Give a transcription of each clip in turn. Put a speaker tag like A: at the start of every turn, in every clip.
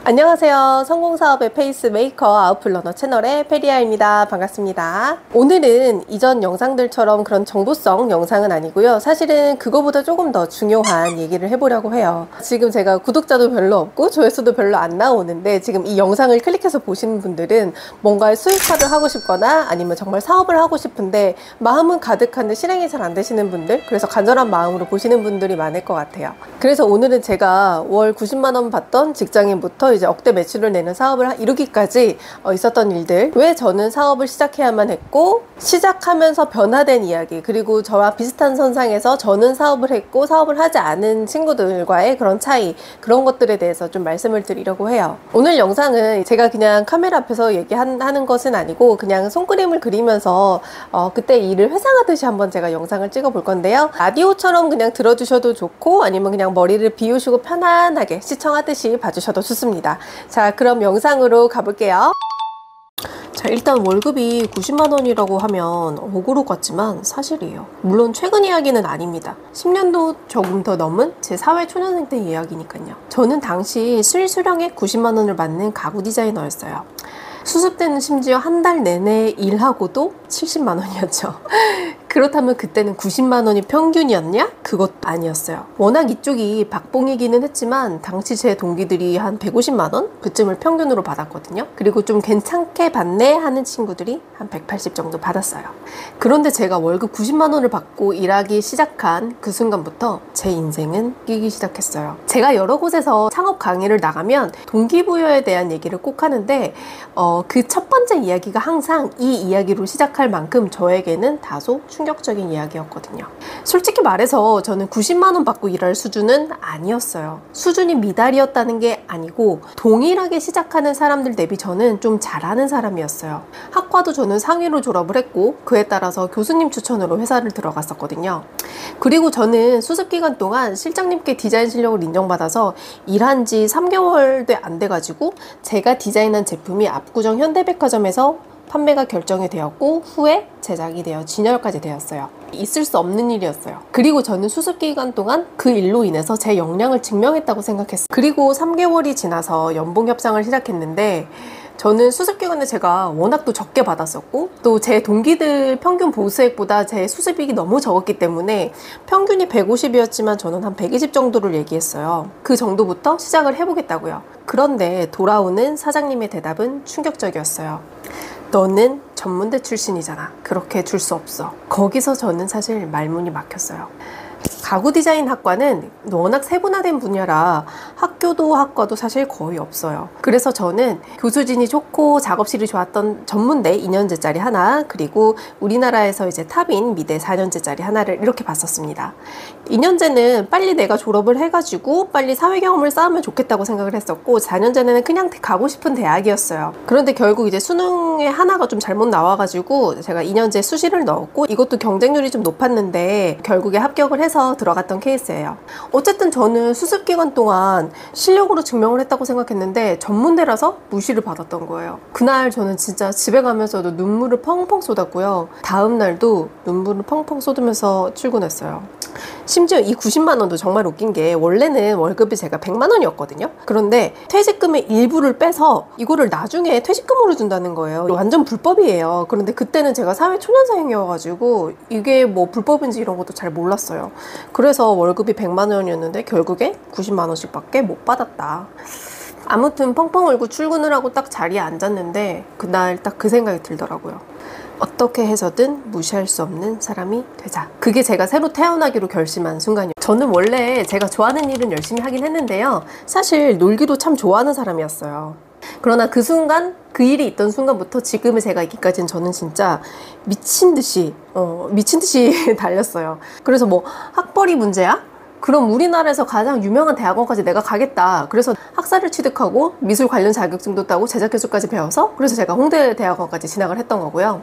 A: 안녕하세요. 성공사업의 페이스메이커 아웃플러너 채널의 페리아입니다. 반갑습니다. 오늘은 이전 영상들처럼 그런 정보성 영상은 아니고요. 사실은 그거보다 조금 더 중요한 얘기를 해보려고 해요. 지금 제가 구독자도 별로 없고 조회수도 별로 안 나오는데 지금 이 영상을 클릭해서 보시는 분들은 뭔가 수익화를 하고 싶거나 아니면 정말 사업을 하고 싶은데 마음은 가득한데 실행이 잘 안 되시는 분들, 그래서 간절한 마음으로 보시는 분들이 많을 것 같아요. 그래서 오늘은 제가 월 90만 원 받던 직장인부터 이제 억대 매출을 내는 사업을 이루기까지 있었던 일들, 왜 저는 사업을 시작해야만 했고 시작하면서 변화된 이야기, 그리고 저와 비슷한 선상에서 저는 사업을 했고 사업을 하지 않은 친구들과의 그런 차이, 그런 것들에 대해서 좀 말씀을 드리려고 해요. 오늘 영상은 제가 그냥 카메라 앞에서 얘기하는 것은 아니고 그냥 손그림을 그리면서 그때 일을 회상하듯이 한번 제가 영상을 찍어 볼 건데요. 라디오처럼 그냥 들어주셔도 좋고 아니면 그냥 머리를 비우시고 편안하게 시청하듯이 봐주셔도 좋습니다. 자, 그럼 영상으로 가볼게요. 자, 일단 월급이 90만 원이라고 하면 어그로 같지만 사실이에요. 물론 최근 이야기는 아닙니다. 10년도 조금 더 넘은 제 사회 초년생 때 이야기니까요. 저는 당시 수일수령액 90만 원을 받는 가구 디자이너였어요. 수습 때는 심지어 한 달 내내 일하고도 70만 원이었죠. 그렇다면 그때는 90만 원이 평균이었냐? 그것도 아니었어요. 워낙 이쪽이 박봉이기는 했지만 당시 제 동기들이 한 150만 원? 그쯤을 평균으로 받았거든요. 그리고 좀 괜찮게 받네 하는 친구들이 한 180 정도 받았어요. 그런데 제가 월급 90만 원을 받고 일하기 시작한 그 순간부터 제 인생은 끼기 시작했어요. 제가 여러 곳에서 창업 강의를 나가면 동기부여에 대한 얘기를 꼭 하는데 그 첫 번째 이야기가 항상 이 이야기로 시작할 만큼 저에게는 다소 충격적인 이야기였거든요. 솔직히 말해서 저는 90만 원 받고 일할 수준은 아니었어요. 수준이 미달이었다는 게 아니고 동일하게 시작하는 사람들 대비 저는 좀 잘하는 사람이었어요. 학과도 저는 상위로 졸업을 했고 그에 따라서 교수님 추천으로 회사를 들어갔었거든요. 그리고 저는 수습 기간 동안 실장님께 디자인 실력을 인정받아서 일한 지 3개월도 안 돼가지고 제가 디자인한 제품이 압구정 현대백화점에서 판매가 결정이 되었고 후에 제작이 되어 진열까지 되었어요. 있을 수 없는 일이었어요. 그리고 저는 수습 기간 동안 그 일로 인해서 제 역량을 증명했다고 생각했어요. 그리고 3개월이 지나서 연봉 협상을 시작했는데 저는 수습 기간에 제가 워낙 또 적게 받았었고 또 제 동기들 평균 보수액보다 제 수습액이 너무 적었기 때문에 평균이 150이었지만 저는 한 120 정도를 얘기했어요. 그 정도부터 시작을 해보겠다고요. 그런데 돌아오는 사장님의 대답은 충격적이었어요. 너는 전문대 출신이잖아. 그렇게 줄 수 없어. 거기서 저는 사실 말문이 막혔어요. 가구 디자인 학과는 워낙 세분화된 분야라 학교도 학과도 사실 거의 없어요. 그래서 저는 교수진이 좋고 작업실이 좋았던 전문대 2년제짜리 하나, 그리고 우리나라에서 이제 탑인 미대 4년제짜리 하나를 이렇게 봤었습니다. 2년제는 빨리 내가 졸업을 해가지고 빨리 사회 경험을 쌓으면 좋겠다고 생각을 했었고 4년제는 그냥 가고 싶은 대학이었어요. 그런데 결국 이제 수능에 하나가 좀 잘못 나와가지고 제가 2년제 수시를 넣었고 이것도 경쟁률이 좀 높았는데 결국에 합격을 해서 들어갔던 케이스예요. 어쨌든 저는 수습 기간 동안 실력으로 증명을 했다고 생각했는데 전문대라서 무시를 받았던 거예요. 그날 저는 진짜 집에 가면서도 눈물을 펑펑 쏟았고요. 다음 날도 눈물을 펑펑 쏟으면서 출근했어요. 심지어 이 90만 원도 정말 웃긴 게 원래는 월급이 제가 100만 원이었거든요. 그런데 퇴직금의 일부를 빼서 이거를 나중에 퇴직금으로 준다는 거예요. 완전 불법이에요. 그런데 그때는 제가 사회 초년생이어가지고 이게 뭐 불법인지 이런 것도 잘 몰랐어요. 그래서 월급이 100만 원이었는데 결국에 90만 원씩 밖에 못 받았다. 아무튼 펑펑 울고 출근을 하고 딱 자리에 앉았는데 그날 딱 그 생각이 들더라고요. 어떻게 해서든 무시할 수 없는 사람이 되자. 그게 제가 새로 태어나기로 결심한 순간이에요. 저는 원래 제가 좋아하는 일은 열심히 하긴 했는데요. 사실 놀기도 참 좋아하는 사람이었어요. 그러나 그 순간, 그 일이 있던 순간부터 지금의 제가 있기까지는 저는 진짜 미친 듯이 달렸어요. 그래서 뭐 학벌이 문제야? 그럼 우리나라에서 가장 유명한 대학원까지 내가 가겠다. 그래서 학사를 취득하고 미술 관련 자격증도 따고 제작기술까지 배워서 그래서 제가 홍대 대학원까지 진학을 했던 거고요.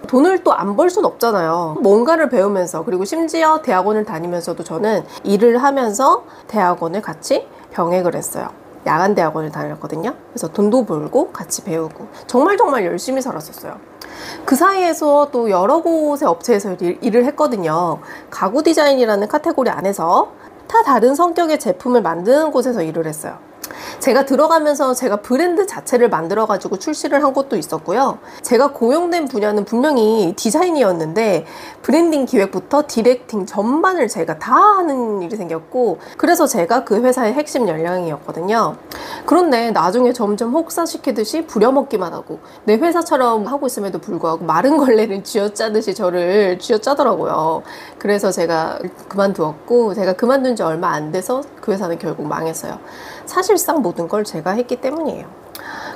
A: 돈을 또 안 벌 순 없잖아요. 뭔가를 배우면서, 그리고 심지어 대학원을 다니면서도 저는 일을 하면서 대학원을 같이 병행을 했어요. 야간 대학원을 다녔거든요. 그래서 돈도 벌고 같이 배우고 정말 열심히 살았었어요. 그 사이에서 또 여러 곳의 업체에서 일을 했거든요. 가구 디자인이라는 카테고리 안에서 다 다른 성격의 제품을 만드는 곳에서 일을 했어요. 제가 들어가면서 제가 브랜드 자체를 만들어 가지고 출시를 한 것도 있었고요. 제가 고용된 분야는 분명히 디자인이었는데 브랜딩 기획부터 디렉팅 전반을 제가 다 하는 일이 생겼고, 그래서 제가 그 회사의 핵심 역량이었거든요. 그런데 나중에 점점 혹사시키듯이 부려먹기만 하고 내 회사처럼 하고 있음에도 불구하고 마른 걸레를 쥐어짜듯이 저를 쥐어짜더라고요. 그래서 제가 그만두었고, 제가 그만둔 지 얼마 안 돼서 그 회사는 결국 망했어요. 사실상 모든 걸 제가 했기 때문이에요.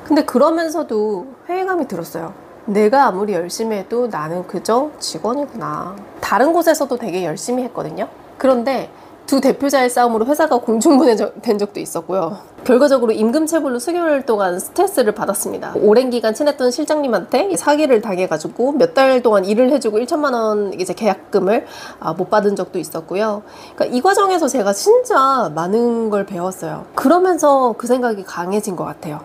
A: 근데 그러면서도 회의감이 들었어요. 내가 아무리 열심히 해도 나는 그저 직원이구나. 다른 곳에서도 되게 열심히 했거든요. 그런데 두 대표자의 싸움으로 회사가 공중분해된 적도 있었고요. 결과적으로 임금체불로 수개월 동안 스트레스를 받았습니다. 오랜 기간 친했던 실장님한테 사기를 당해가지고 몇 달 동안 일을 해주고 1천만 원 이제 계약금을 못 받은 적도 있었고요. 그러니까 이 과정에서 제가 진짜 많은 걸 배웠어요. 그러면서 그 생각이 강해진 것 같아요.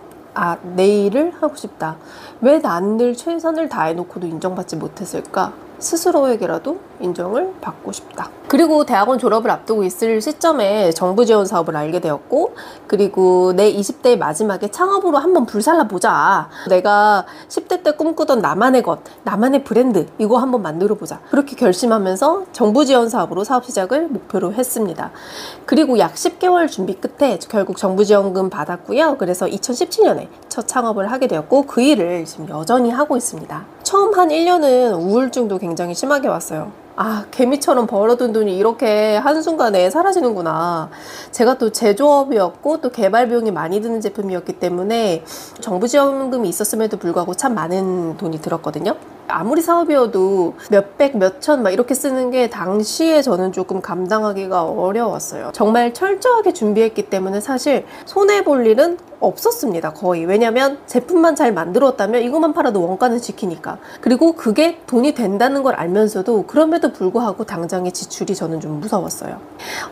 A: 내 일을 하고 싶다. 왜 난 늘 최선을 다해놓고도 인정받지 못했을까? 스스로에게라도 인정을 받고 싶다. 그리고 대학원 졸업을 앞두고 있을 시점에 정부 지원 사업을 알게 되었고, 그리고 내 20대의 마지막에 창업으로 한번 불살라 보자. 내가 10대 때 꿈꾸던 나만의 것, 나만의 브랜드, 이거 한번 만들어 보자. 그렇게 결심하면서 정부 지원 사업으로 사업 시작을 목표로 했습니다. 그리고 약 10개월 준비 끝에 결국 정부 지원금 받았고요. 그래서 2017년에 첫 창업을 하게 되었고, 그 일을 지금 여전히 하고 있습니다. 처음 한 1년은 우울증도 굉장히 심하게 왔어요. 개미처럼 벌어둔 돈이 이렇게 한순간에 사라지는구나. 제가 또 제조업이었고 또 개발 비용이 많이 드는 제품이었기 때문에 정부 지원금이 있었음에도 불구하고 참 많은 돈이 들었거든요. 아무리 사업이어도 몇백, 몇천 막 이렇게 쓰는 게 당시에 저는 조금 감당하기가 어려웠어요. 정말 철저하게 준비했기 때문에 사실 손해볼 일은 없었습니다, 거의. 왜냐면 제품만 잘 만들었다면 이것만 팔아도 원가는 지키니까. 그리고 그게 돈이 된다는 걸 알면서도 그럼에도 불구하고 당장의 지출이 저는 좀 무서웠어요.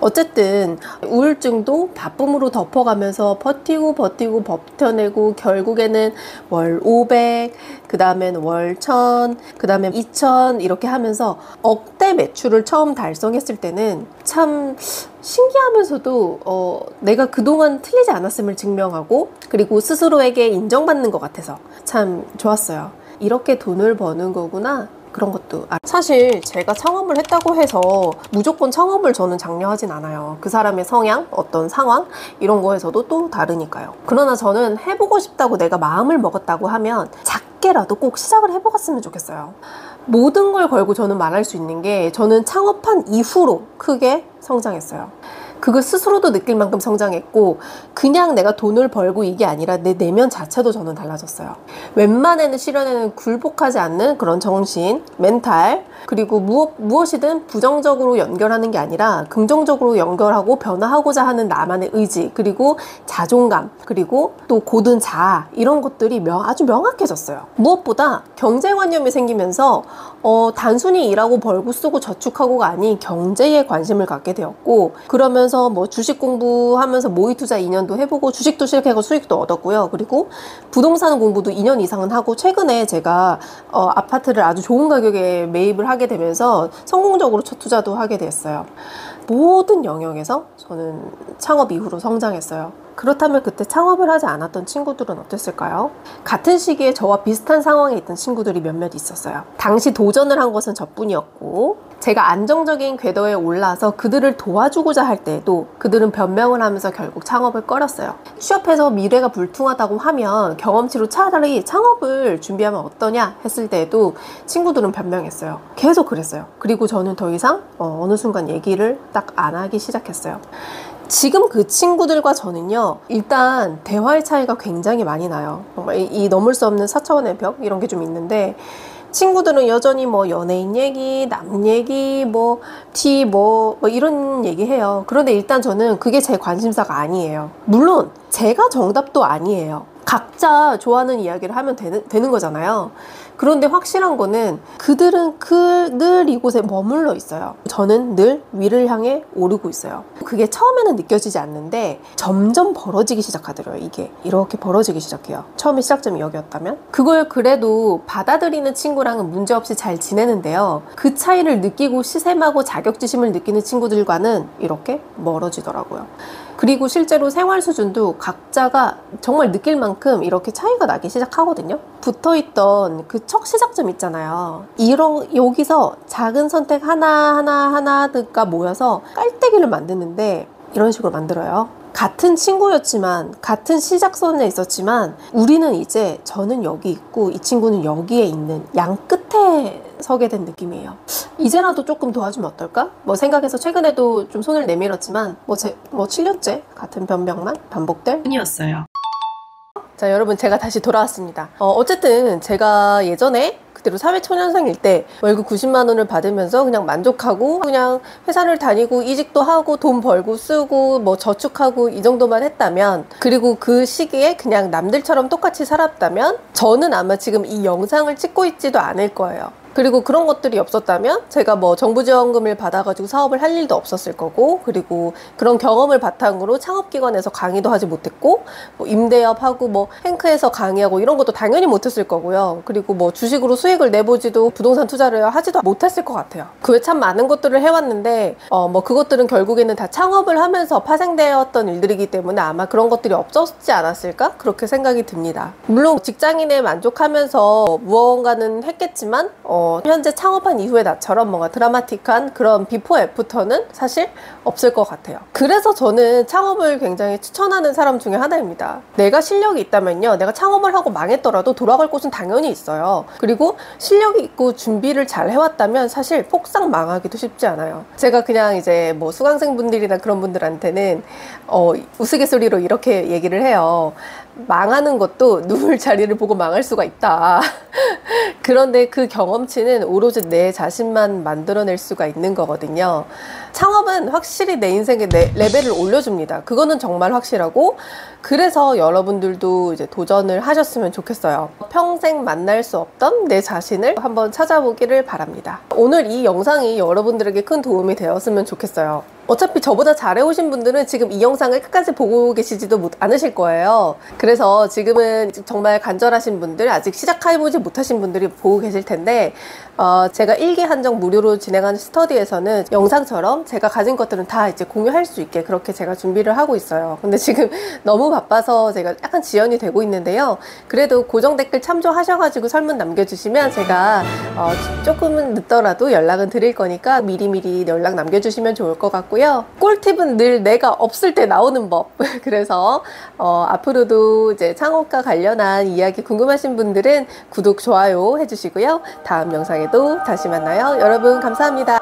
A: 어쨌든 우울증도 바쁨으로 덮어가면서 버티고 버텨내고 결국에는 월 500, 그 다음에는 월 1000, 그 다음에 2000 이렇게 하면서 억대 매출을 처음 달성했을 때는 참 신기하면서도 내가 그동안 틀리지 않았음을 증명하고, 그리고 스스로에게 인정받는 것 같아서 참 좋았어요. 이렇게 돈을 버는 거구나, 그런 것도. 사실 제가 창업을 했다고 해서 무조건 창업을 저는 장려하진 않아요. 그 사람의 성향, 어떤 상황 이런 거에서도 또 다르니까요. 그러나 저는 해보고 싶다고 내가 마음을 먹었다고 하면 작게라도 꼭 시작을 해보았으면 좋겠어요. 모든 걸 걸고 저는 말할 수 있는 게, 저는 창업한 이후로 크게 성장했어요. 그걸 스스로도 느낄 만큼 성장했고, 그냥 내가 돈을 벌고 이게 아니라 내 내면 자체도 저는 달라졌어요. 웬만해는 실현에는 굴복하지 않는 그런 정신, 멘탈, 그리고 무엇이든 부정적으로 연결하는 게 아니라 긍정적으로 연결하고 변화하고자 하는 나만의 의지, 그리고 자존감, 그리고 또 고든 자아, 이런 것들이 아주 명확해졌어요. 무엇보다 경제관념이 생기면서 단순히 일하고 벌고 쓰고 저축하고가 아닌 경제에 관심을 갖게 되었고, 그러면서 뭐 주식 공부하면서 모의 투자 2년도 해보고 주식도 시작하고 수익도 얻었고요. 그리고 부동산 공부도 2년 이상은 하고, 최근에 제가 아파트를 아주 좋은 가격에 매입을 하게 되면서 성공적으로 첫 투자도 하게 됐어요. 모든 영역에서 저는 창업 이후로 성장했어요. 그렇다면 그때 창업을 하지 않았던 친구들은 어땠을까요? 같은 시기에 저와 비슷한 상황에 있던 친구들이 몇몇 있었어요. 당시 도전을 한 것은 저뿐이었고, 제가 안정적인 궤도에 올라서 그들을 도와주고자 할 때에도 그들은 변명을 하면서 결국 창업을 꺼렸어요. 취업해서 미래가 불투하다고 하면 경험치로 차라리 창업을 준비하면 어떠냐 했을 때에도 친구들은 변명했어요. 계속 그랬어요. 그리고 저는 더 이상 어느 순간 얘기를 딱 안 하기 시작했어요. 지금 그 친구들과 저는요, 일단 대화의 차이가 굉장히 많이 나요. 정말 이 넘을 수 없는 4차원의 벽, 이런 게 좀 있는데, 친구들은 여전히 뭐 연예인 얘기, 남 얘기, 뭐 이런 얘기 해요. 그런데 일단 저는 그게 제 관심사가 아니에요. 물론 제가 정답도 아니에요. 각자 좋아하는 이야기를 하면 되는 거잖아요. 그런데 확실한 거는 그들은 늘 이곳에 머물러 있어요. 저는 늘 위를 향해 오르고 있어요. 그게 처음에는 느껴지지 않는데 점점 벌어지기 시작하더라고요. 이게 이렇게 벌어지기 시작해요. 처음에 시작점이 여기였다면, 그걸 그래도 받아들이는 친구랑은 문제없이 잘 지내는데요, 그 차이를 느끼고 시샘하고 자격지심을 느끼는 친구들과는 이렇게 멀어지더라고요. 그리고 실제로 생활 수준도 각자가 정말 느낄 만큼 이렇게 차이가 나기 시작하거든요. 붙어있던 그 척 시작점 있잖아요. 여기서 작은 선택 하나가 모여서 깔때기를 만드는데 이런 식으로 만들어요. 같은 친구였지만 같은 시작선에 있었지만 우리는 이제 저는 여기 있고 이 친구는 여기에 있는 양 끝에 서게 된 느낌이에요. 이제라도 조금 도와주면 어떨까? 뭐 생각해서 최근에도 좀 손을 내밀었지만 뭐 7년째 같은 변명만 반복될
B: 뿐이었어요.
A: 자, 여러분, 제가 다시 돌아왔습니다. 어쨌든 제가 예전에 그대로 사회초년생일 때 월급 90만 원을 받으면서 그냥 만족하고 그냥 회사를 다니고 이직도 하고 돈 벌고 쓰고 뭐 저축하고 이 정도만 했다면, 그리고 그 시기에 그냥 남들처럼 똑같이 살았다면 저는 아마 지금 이 영상을 찍고 있지도 않을 거예요. 그리고 그런 것들이 없었다면 제가 뭐 정부 지원금을 받아가지고 사업을 할 일도 없었을 거고, 그리고 그런 경험을 바탕으로 창업기관에서 강의도 하지 못했고, 뭐 임대업하고 뭐 행크에서 강의하고 이런 것도 당연히 못했을 거고요. 그리고 뭐 주식으로 수익을 내보지도 부동산 투자를 하지도 못했을 것 같아요. 그 외 참 많은 것들을 해왔는데 뭐 그것들은 결국에는 다 창업을 하면서 파생되었던 일들이기 때문에 아마 그런 것들이 없었지 않았을까? 그렇게 생각이 듭니다. 물론 직장인에 만족하면서 무언가는 했겠지만 현재 창업한 이후의 나처럼 뭔가 드라마틱한 그런 비포 애프터는 사실 없을 것 같아요. 그래서 저는 창업을 굉장히 추천하는 사람 중에 하나입니다. 내가 실력이 있다면요, 내가 창업을 하고 망했더라도 돌아갈 곳은 당연히 있어요. 그리고 실력이 있고 준비를 잘 해왔다면 사실 폭삭 망하기도 쉽지 않아요. 제가 그냥 이제 뭐 수강생분들이나 그런 분들한테는 우스갯소리로 이렇게 얘기를 해요. 망하는 것도 누울 자리를 보고 망할 수가 있다. 그런데 그 경험치는 오로지 내 자신만 만들어낼 수가 있는 거거든요. 창업은 확실히 내 인생의 레벨을 올려줍니다. 그거는 정말 확실하고, 그래서 여러분들도 이제 도전을 하셨으면 좋겠어요. 평생 만날 수 없던 내 자신을 한번 찾아보기를 바랍니다. 오늘 이 영상이 여러분들에게 큰 도움이 되었으면 좋겠어요. 어차피 저보다 잘해오신 분들은 지금 이 영상을 끝까지 보고 계시지도 않으실 거예요. 그래서 지금은 정말 간절하신 분들, 아직 시작해보지 못하신 분들이 보고 계실 텐데, 제가 1기 한정 무료로 진행하는 스터디에서는 영상처럼 제가 가진 것들은 다 이제 공유할 수 있게 그렇게 제가 준비를 하고 있어요. 근데 지금 너무 바빠서 제가 약간 지연이 되고 있는데요. 그래도 고정 댓글 참조하셔가지고 설문 남겨주시면 제가 조금은 늦더라도 연락은 드릴 거니까 미리미리 연락 남겨주시면 좋을 것 같고요. 꿀팁은 늘 내가 없을 때 나오는 법. 그래서 앞으로도 이제 창업과 관련한 이야기 궁금하신 분들은 구독, 좋아요 해주시고요. 다음 영상에도 다시 만나요. 여러분 감사합니다.